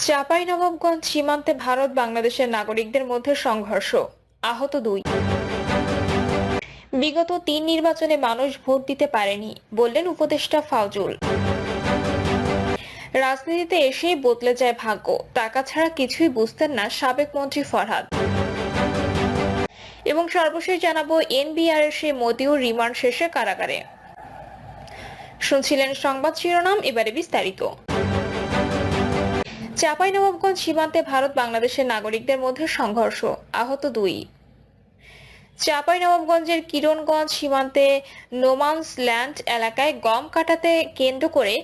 চাঁপাইনবাবগঞ্জ সীমান্তে ভারত বাংলাদেশের নাগরিকদের মধ্যে সংঘর্ষ, আহত 2। বিগত 3 নির্বাচনে মানুষ ভোট দিতে পারেনি বললেন উপদেষ্টা ফাউজুল। রাজনীতিতে এসেই বদলে যায় ভাগ্য, টাকা ছাড়া কিছুই বুঝতেন না সাবেক মন্ত্রী ফরহাদ। এবং সর্বশেষ জানাবো এনবিআর এর সেই মতিউর রিমান্ড শেষে কারাগারে। শুনছিলেন সংবাদ শিরোনাম, এবারে বিস্তারিত। চাঁপাইনবাবগঞ্জ সীমান্তে ভারত বাংলাদেশের নাগরিকদের মধ্যে সংঘর্ষ, আহত 2। চাঁপাইনবাবগঞ্জের কিরণগঞ্জ সীমান্তে নোমান্স ল্যান্ড এলাকায় গম কাটাতে কেন্দ্র করে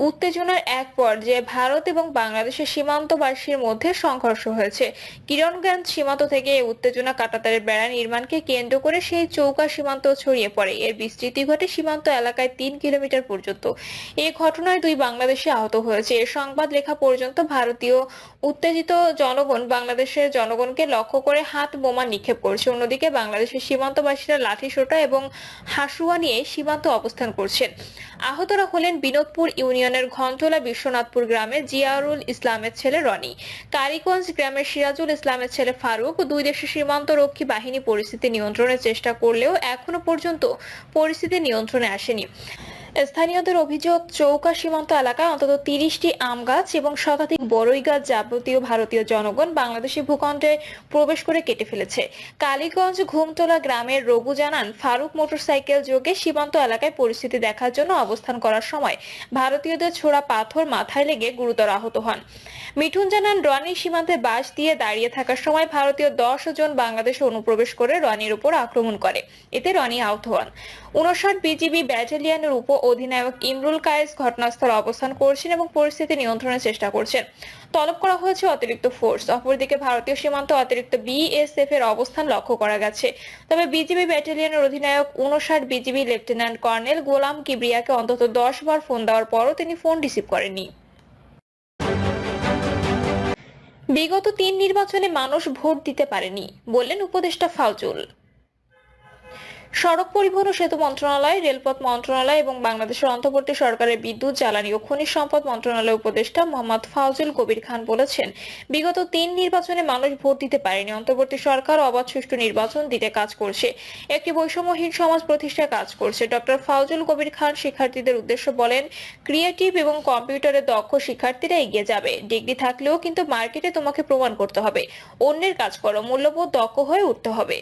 উত্তেজনার এক পর্যায়ে ভারত এবং বাংলাদেশের সীমান্তবাসীর মধ্যে সংঘর্ষ হয়েছে। কিরণগঞ্জ সীমান্ত থেকে উত্তেজনা কাটাতারের বেড়া নির্মাণকে কেন্দ্র করে সেই চৌকা সীমান্ত ছড়িয়ে পড়ে। এর বিস্তৃতি ঘটে সীমান্ত এলাকায় 3 কিলোমিটার পর্যন্ত। এই ঘটনায় 2 বাংলাদেশি আহত হয়েছে। এর সংবাদ লেখা পর্যন্ত ভারতীয় উত্তেজিত জনগণ বাংলাদেশের জনগণকে লক্ষ্য করে হাত বোমা নিক্ষেপ করছে। অন্যদিকে বাংলাদেশের সীমান্তবাসীরা লাঠিসোঁটা এবং হাসুয়া নিয়ে সীমান্ত অবস্থান করছেন। আহতরা হলেন বিনোদপুর ইউনিয়নের ঘন্টলা বিশ্বনাথপুর গ্রামের জিয়ারুল ইসলামের ছেলে রনি, কালীগঞ্জ গ্রামের সিরাজুল ইসলামের ছেলে ফারুক। 2 দেশের সীমান্তরক্ষী বাহিনী পরিস্থিতি নিয়ন্ত্রণের চেষ্টা করলেও এখনো পর্যন্ত পরিস্থিতি নিয়ন্ত্রণে আসেনি। স্থানীয়দের অভিযোগ, চৌকা সীমান্ত এলাকায় অন্তত 30টি আম গাছ এবং শতাধিক বড়ই গাছ যাবতীয় ভারতীয় জনগণ বাংলাদেশি ভূখণ্ডে প্রবেশ করে কেটে ফেলেছে। কালীগঞ্জ ঘুমতলা গ্রামের রঘু জানান, ফারুক মোটরসাইকেল যোগে সীমান্ত এলাকায় পরিস্থিতি দেখার জন্য অবস্থান করার সময় ভারতীয়দের ছোড়া পাথর মাথায় লেগে গুরুতর আহত হন। মিঠুন জানান, রনি সীমান্তে বাঁশ দিয়ে দাঁড়িয়ে থাকার সময় ভারতীয় 10 জন বাংলাদেশে অনুপ্রবেশ করে রনির উপর আক্রমণ করে। এতে রনি আহত হন। 59 বিজিবি ব্যাটালিয়নের উপ অধিনায়ক ইমরুল কায়েস ঘটনাস্থলে অবস্থান করছেন এবং পরিস্থিতি নিয়ন্ত্রণের চেষ্টা করছেন। তলব করা হয়েছে অতিরিক্ত ফোর্স। অপরদিকে ভারতীয় সীমান্ত অতিরিক্ত বিএসএফ এর অবস্থান লক্ষ্য করা গেছে। তবে বিজিবি ব্যাটালিয়নের অধিনায়ক 59 বিজিবি লেফটেন্যান্ট কর্নেল গোলাম কিবরিয়াকে অন্তত 10 বার ফোন দেওয়ার পরও তিনি ফোন রিসিভ করেননি। বিগত 3 নির্বাচনে মানুষ ভোট দিতে পারেনি বললেন উপদেষ্টা ফাউজুল। সড়ক পরিবহন ও সেতু মন্ত্রণালয়, রেলপথ মন্ত্রণালয় এবং বাংলাদেশের অন্তর্বর্তী সরকারের বিদ্যুৎ, জ্বালানি ও খনিজ সম্পদ মন্ত্রণালয়ের উপদেষ্টা মোহাম্মদ ফাউজুল কবির খান বলেছেন, বিগত 3 নির্বাচনে মানুষ ভোট দিতে পারেনি। অন্তর্বর্তী সরকার অবাধ সুষ্ঠু নির্বাচন দিতে কাজ করছে, একটি বৈষম্যহীন সমাজ প্রতিষ্ঠায় কাজ করছে। ডক্টর ফাউজুল কবির খান শিক্ষার্থীদের উদ্দেশ্যে বলেন, ক্রিয়েটিভ এবং কম্পিউটারে দক্ষ শিক্ষার্থীরা এগিয়ে যাবে। ডিগ্রি থাকলেও কিন্তু মার্কেটে তোমাকে প্রমাণ করতে হবে, অন্যের কাজ করো, মূল্যবোধ দক্ষ হয়ে উঠতে হবে।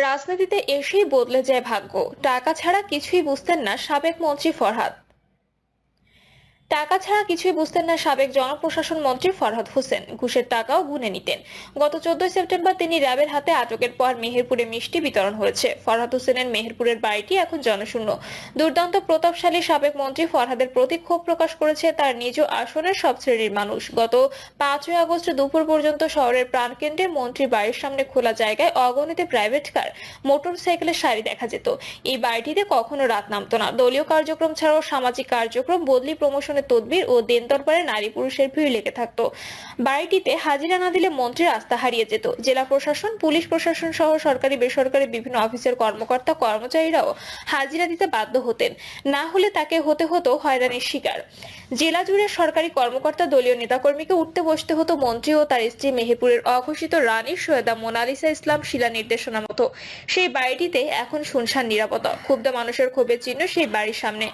রাজনীতিতে এসেই বদলে যায় ভাগ্য, টাকা ছাড়া কিছুই বুঝতেন না সাবেক মন্ত্রী ফরহাদ। টাকা ছাড়া কিছুই বুঝতেন না সাবেক জনপ্রশাসন মন্ত্রী ফরহাদ হোসেন। ঘুষের টাকাও গুনে নিতেন। গত 14 সেপ্টেম্বর তিনি র্যাবের হাতে আটকের পর মেহেরপুরে মিষ্টি বিতরণ হয়েছে। ফরহাদ হোসেনের মেহেরপুরের বাড়িটি এখন জনশূন্য। দুর্দান্ত প্রতাপশালী সাবেক মন্ত্রী ফরহাদের প্রতি ক্ষোভ প্রকাশ করেছে তার নিজ আসনের সব শ্রেণীর মানুষ। গত 5ই আগস্ট দুপুর পর্যন্ত শহরের প্রাণকেন্দ্রে মন্ত্রীর বাড়ির সামনে খোলা জায়গায় অগণিত প্রাইভেট কার, মোটরসাইকেলের সারি দেখা যেত। এই বাড়িটিতে কখনো রাত নামতো না। দলীয় কার্যক্রম ছাড়াও সামাজিক কার্যক্রম, বদলি, প্রমোশন, তদবির ও দেন দরবারে নারী পুরুষের ভিড় লেগে থাকতো। বাড়িটিতে হাজিরা না দিলে মন্ত্রীর আস্থা হারিয়ে যেত। জেলা প্রশাসন, পুলিশ প্রশাসন সহ সরকারি বেসরকারি বিভিন্ন অফিসের কর্মকর্তা কর্মচারীরাও হাজিরা দিতে বাধ্য হতেন, না হলে তাকে হতে হতো হয়রানির শিকার। জেলা জুড়ে সরকারি কর্মকর্তা, দলীয় নেতাকর্মীকে উঠতে বসতে হতো মন্ত্রী ও তার স্ত্রী মেহেরপুরের অঘোষিত রানী সৈয়দা মোনালিসা ইসলাম শিলা নির্দেশনা মতো। সেই বাড়িটিতে এখন শুনশান নিরাপত্তা। ক্ষুব্ধ মানুষের ক্ষোভের চিহ্ন সেই বাড়ির সামনে।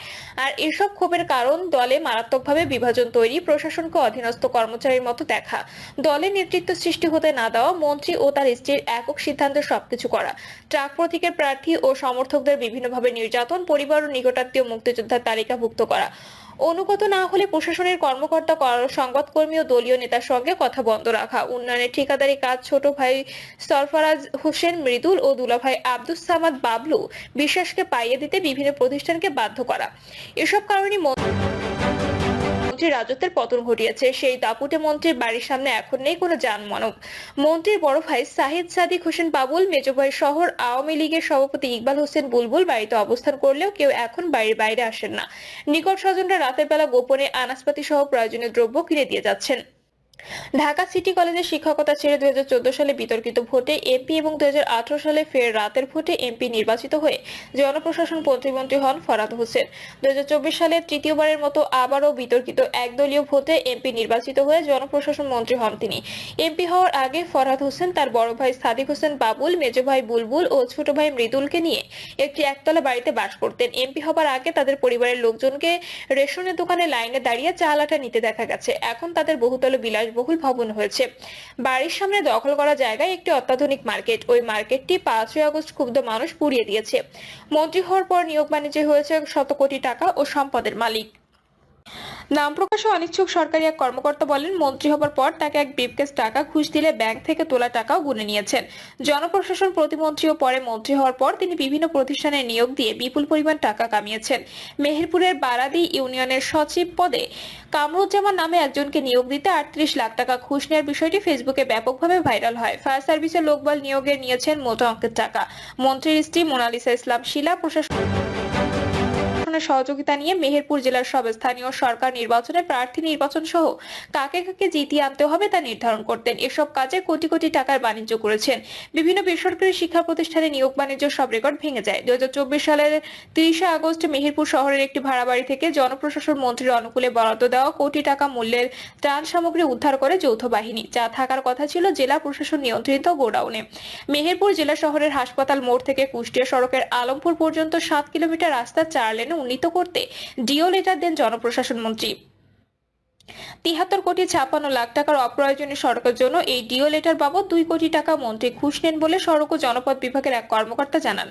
আর এসব ক্ষোভের কারণ দলে মারাত্মকভাবে বিভাজন তৈরি, প্রশাসনকে অধীনস্থ কর্মচারীর মতো দেখা, দলের নেতৃত্ব সৃষ্টি হতে না দেওয়া, মন্ত্রী ও তার স্ত্রীর একক সিদ্ধান্তে সবকিছু করা, ট্রাক প্রতীকের প্রার্থী ও সমর্থকদের বিভিন্নভাবে নির্যাতন, পরিবার ও নিকটাত্মীয় মুক্তিযোদ্ধার তালিকাভুক্ত করা, অনুগত না হলে প্রশাসনের কর্মকর্তা, সংবাদকর্মী ও দলীয় নেতার সঙ্গে কথা বন্ধ রাখা, উন্নয়নের ঠিকাদারি কাজ ছোট ভাই সরফরাজ হোসেন মৃদুল ও দুলাভাই আব্দুস সামাদ বাবলু বিশ্বাসকে পাইয়ে দিতে বিভিন্ন প্রতিষ্ঠানকে বাধ্য করা। এসব কারণে মন্ত্রীর রাজত্বের পতন ঘটিয়েছে। সেই দাপুটে মন্ত্রীর বাড়ির সামনে এখন নেই কোনো যানমানব। মন্ত্রীর বড় ভাই সাহিদ সাদিক হোসেন বাবুল, মেজ ভাই শহর আওয়ামী লীগের সভাপতি ইকবাল হোসেন বুলবুল বাড়িতে অবস্থান করলেও কেউ এখন বাড়ির বাইরে আসেন না। নিকট স্বজনরা রাতের বেলা গোপনে আনাজপাতি সহ প্রয়োজনীয় দ্রব্য কিনে দিয়ে যাচ্ছেন। ঢাকা সিটি কলেজে শিক্ষকতা ছেড়ে 2014 সালে বিতর্কিত ভোটে এমপি এবং 2018 সালে ফের রাতের ভোটে এমপি নির্বাচিত হয়ে জনপ্রশাসন প্রতিমন্ত্রী হন ফরহাদ হোসেন। 2024 সালে তৃতীয়বারের মতো আবারও বিতর্কিত একদলীয় ভোটে এমপি নির্বাচিত হয়ে জনপ্রশাসন মন্ত্রী হন তিনি। এমপি হওয়ার আগে ফরহাদ হোসেন তার বড় ভাই সাদিক হোসেন বাবুল, মেজ ভাই বুলবুল ও ছোট ভাই মৃদুলকে নিয়ে একটি একতলা বাড়িতে বাস করতেন। এমপি হবার আগে তাদের পরিবারের লোকজনকে রেশনের দোকানে লাইনে দাঁড়িয়ে চাল আটা নিতে দেখা গেছে। এখন তাদের বহুতল বিলাসবহুল ভবন হয়েছে। বাড়ির সামনে দখল করা জায়গায় একটি অত্যাধুনিক মার্কেট। ওই মার্কেটটি 5ই আগস্ট ক্ষুব্ধ মানুষ পুড়িয়ে দিয়েছে। মন্ত্রী হওয়ার পর নিয়োগ বাণিজ্যে হয়েছে শত কোটি টাকা ও সম্পদের মালিক। নাম প্রকাশে অনিচ্ছুক সরকারি এক কর্মকর্তা বলেন, মন্ত্রী হবার পর তাকে এক ব্রিফকেস টাকা ঘুষ দিলে ব্যাংক থেকে তোলা টাকাও গুনে নিয়েছেন। জনপ্রশাসন প্রতিমন্ত্রী ও পরে মন্ত্রী হওয়ার পর তিনি বিভিন্ন প্রতিষ্ঠানে নিয়োগ দিয়ে বিপুল পরিমাণ টাকা কামিয়েছেন। মেহেরপুরের বারাদি ইউনিয়নের সচিব পদে কামরুজ্জামান নামে একজনকে নিয়োগ দিতে 38 লাখ টাকা ঘুষ নেওয়ার বিষয়টি ফেসবুকে ব্যাপকভাবে ভাইরাল হয়। ফায়ার সার্ভিসের লোকবল নিয়োগে নিয়েছেন মোটা অঙ্কের টাকা। মন্ত্রীর স্ত্রী মোনালিসা ইসলাম শিলা প্রশাসন সহযোগিতা নিয়ে মেহেরপুর জেলার সব স্থানীয় সরকার নির্বাচনে প্রার্থী নির্বাচন সহ কাকে কাকে জিতিয়ে আনতে হবে তা নির্ধারণ করতেন। এসব কাজে কোটি কোটি টাকার বাণিজ্য করেছেন। বিভিন্ন বেসরকারি শিক্ষা প্রতিষ্ঠানে নিয়োগ বাণিজ্য সব রেকর্ড ভেঙে যায়। 2024 সালের 30 আগস্ট মেহেরপুর শহরের একটি ভাড়া বাড়ি থেকে জনপ্রশাসন মন্ত্রীর অনুকূলে বরাদ্দ দেওয়া কোটি টাকা মূল্যের ত্রাণ সামগ্রী উদ্ধার করে যৌথ বাহিনী, যা থাকার কথা ছিল জেলা প্রশাসন নিয়ন্ত্রিত গোডাউনে। মেহেরপুর জেলা শহরের হাসপাতাল মোড় থেকে কুষ্টিয়া সড়কের আলমপুর পর্যন্ত 7 কিলোমিটার রাস্তা 4 লেনে উন্নীত করতে ডিও লেটার দেন জনপ্রশাসন মন্ত্রী। 73 কোটি 56 লাখ টাকার অপ্রয়োজনীয় সড়কের জন্য এই ডিও লেটার বাবদ 2 কোটি টাকা মন্ত্রী ঘুষ নেন বলে সড়ক ও জনপথ বিভাগের এক কর্মকর্তা জানান।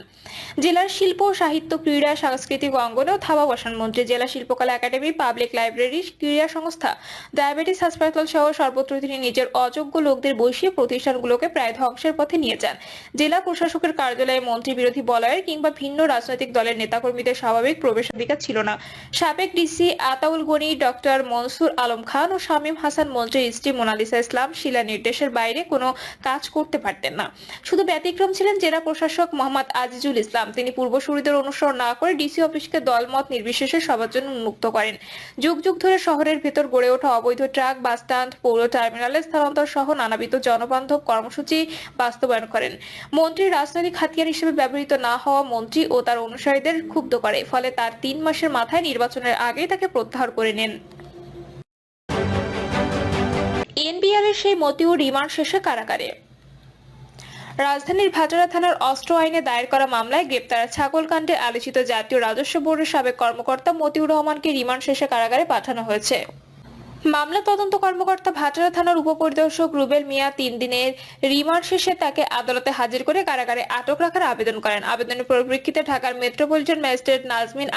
জেলার শিল্প, সাহিত্য, ক্রীড়া, সাংস্কৃতিক অঙ্গনেও থাবা বসান মন্ত্রী। জেলা শিল্পকলা একাডেমি, পাবলিক লাইব্রেরি, ক্রীড়া সংস্থা, ডায়াবেটিস হাসপাতাল সহ সর্বত্র তিনি নিজের অযোগ্য লোকদের বসিয়ে প্রতিষ্ঠানগুলোকে প্রায় ধ্বংসের পথে নিয়ে যান। জেলা প্রশাসকের কার্যালয়ে মন্ত্রী বিরোধী বলয়ের কিংবা ভিন্ন রাজনৈতিক দলের নেতাকর্মীদের স্বাভাবিক প্রবেশাধিকার ছিল না। সাবেক ডিসি আতাউল গনি, ডক্টর মনসুর আলম খান ও শামীম হাসান মন্ত্রীর স্ত্রী মোনালিসা ইসলাম শিলা নির্দেশের বাইরে কোনো কাজ করতে পারতেন না। শুধু ব্যতিক্রম ছিলেন জেলা প্রশাসক মোহাম্মদ আজিজুল ইসলাম। তিনি পূর্বসূরীদের অনুসরণ না করে ডিসি অফিসকে দলমত নির্বিশেষে সবার জন্য উন্মুক্ত করেন। যুগ যুগ ধরে শহরের ভেতর গড়ে ওঠা অবৈধ ট্রাক, বাস স্ট্যান্ড, পৌর টার্মিনালে স্থানান্তর সহ নানাবিধ জনবান্ধব কর্মসূচি বাস্তবায়ন করেন। মন্ত্রীর রাজনৈতিক হাতিয়ার হিসেবে ব্যবহৃত না হওয়া মন্ত্রী ও তার অনুসারীদের ক্ষুব্ধ করে, ফলে তার 3 মাসের মাথায় নির্বাচনের আগেই তাকে প্রত্যাহার করে নেন। এনবিআরের সেই মতিউর রিমান্ড শেষে কারাগারে। রাজধানীর ভাটারা থানার অস্ত্র আইনে দায়ের করা মামলায় গ্রেপ্তার ছাগলকাণ্ডে আলোচিত জাতীয় রাজস্ব বোর্ডের সাবেক কর্মকর্তা মতিউর রহমানকে রিমান্ড শেষে কারাগারে পাঠানো হয়েছে। মামলা তদন্ত কর্মকর্তা ভাটারা থানার উপপরিদর্শক রুবেল মিয়া 3 দিনের রিমান্ড শেষে তাকে আদালতে হাজির করে কারাগারে আটক রাখার আবেদন করেন। আবেদনের পরিপ্রেক্ষিতে ঢাকার মেট্রোপলিটন ম্যাজিস্ট্রেট নাজমিন